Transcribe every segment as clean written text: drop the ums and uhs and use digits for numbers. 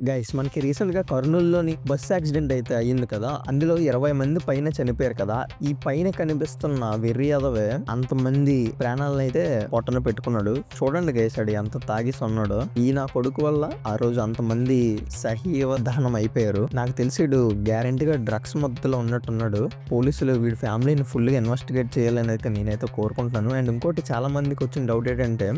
Guys మనకి రీసెంట్‌గా కర్నూల్‌లోని bus accident అయితే అయ్యింది కదా! అందులో 20 మంది పైన చనిపోయారు కదా! ఈ పైన కనిపిస్తున్న వెర్రి ఎదవే అంతమంది ప్రాణాలనైతే పొట్టన పెట్టుకున్నాడు. చూడండి గైస్ ఆడు ఎంత తాగేసి ఉన్నాడో. ఈ నా కొడుకు వల్ల ఆ రోజు అంతమంది సజీవ దహనం అయిపోయారు. నాకు తెలిసి ఈడు గ్యారంటీగా డ్రగ్స్ మత్తులో ఉన్నట్టున్నాడు. పోలీసులు వీడి ఫ్యామిలీని ఫుల్‌గా ఇన్వెస్టిగేట్ చేయాలని అయితే నేనైతే కోరుకుంటున్నాను. అండ్ ఇంకోటి చాలా మందికి వచ్చిన డౌట్ ఏంటంటే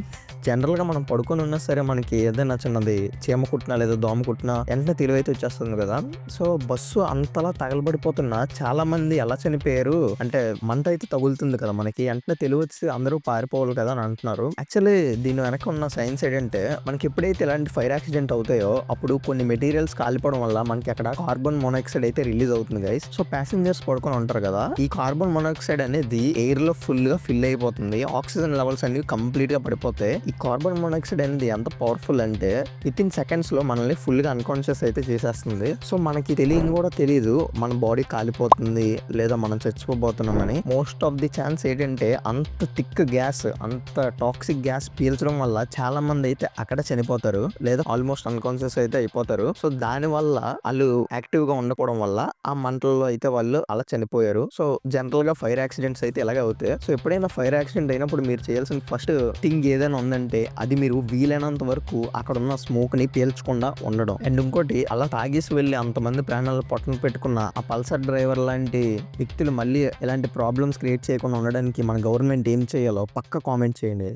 జనరల్‌గా మనం పడుకొని ఉన్నా సరే మనకి ఏదైనా చిన్నది చీమ కుట్టినా లేదా దోమ కుట్టినా వెంటనే తెలివైతే వచ్చేస్తుంది కదా! సో బస్సు అంతలా తగలబడిపోతున్నా చాలా మంది ఎలా చనిపోయారు అంటే మంట అయితే తగులుతుంది కదా మనకి. వెంటనే తెలివొచ్చి అందరూ పారిపోవాలి కదా అని అంటున్నారు. యాక్చువల్లీ దీని వెనక ఉన్న సైన్స్ ఏంటంటే మనకి ఎప్పుడైతే ఇలాంటి ఫైర్ యాక్సిడెంట్ అవుతాయో అప్పుడు కొన్ని మెటీరియల్స్ కాలిపోవడం వల్ల మనకి అక్కడ కార్బన్ మోనాక్సైడ్ అయితే రిలీజ్ అవుతుంది గైస్. సో ప్యాసింజర్స్ పడుకొని ఉంటారు కదా, ఈ కార్బన్ మోనాక్సైడ్ అనేది ఎయిర్ లో ఫుల్ గా ఫిల్ అయిపోతుంది. ఆక్సిజన్ లెవెల్స్ అన్ని కంప్లీట్ గా పడిపోతాయి. ఈ కార్బన్ మోనాక్సైడ్ అనేది ఎంత పవర్ఫుల్ అంటే విత్ ఇన్ సెకండ్స్ లో మనల్ని ఫుల్ గా అన్కాన్షియస్ అయితే చేసేస్తుంది. సో మనకి తెలియని కూడా తెలియదు మన బాడీ కాలిపోతుంది లేదా మనం చచ్చిపోబోతున్నామని. మోస్ట్ ఆఫ్ ది ఛాన్స్ ఏంటంటే అంత థిక్ గ్యాస్, అంత టాక్సిక్ గ్యాస్ పీల్చడం వల్ల చాలా మంది అయితే అక్కడ చనిపోతారు లేదా ఆల్మోస్ట్ అన్కాన్షియస్ అయితే అయిపోతారు. సో దాని వల్ల వాళ్ళు యాక్టివ్ గా ఉండకపోవడం వల్ల ఆ మంటల్లో అయితే వాళ్ళు అలా చనిపోయారు. సో జనరల్ గా ఫైర్ యాక్సిడెంట్స్ అయితే ఇలాగే అవుతాయి. సో ఎప్పుడైనా ఫైర్ యాక్సిడెంట్ అయినప్పుడు మీరు చేయాల్సిన ఫస్ట్ థింగ్ ఏదైనా ఉందంటే అది మీరు వీలైనంత వరకు అక్కడ ఉన్న స్మోక్ ని పీల్చకుండా ఉండడం. అండ్ ఇంకోటి అలా తాగేసి వెళ్ళి అంతమంది ప్రాణాలు పొట్టన పెట్టుకున్న ఆ పల్సర్ డ్రైవర్ లాంటి వ్యక్తులు మళ్ళీ ఇలాంటి ప్రాబ్లమ్స్ క్రియేట్ చేయకుండా ఉండడానికి మన గవర్నమెంట్ ఏం చేయాలో పక్క కామెంట్ చేయండి.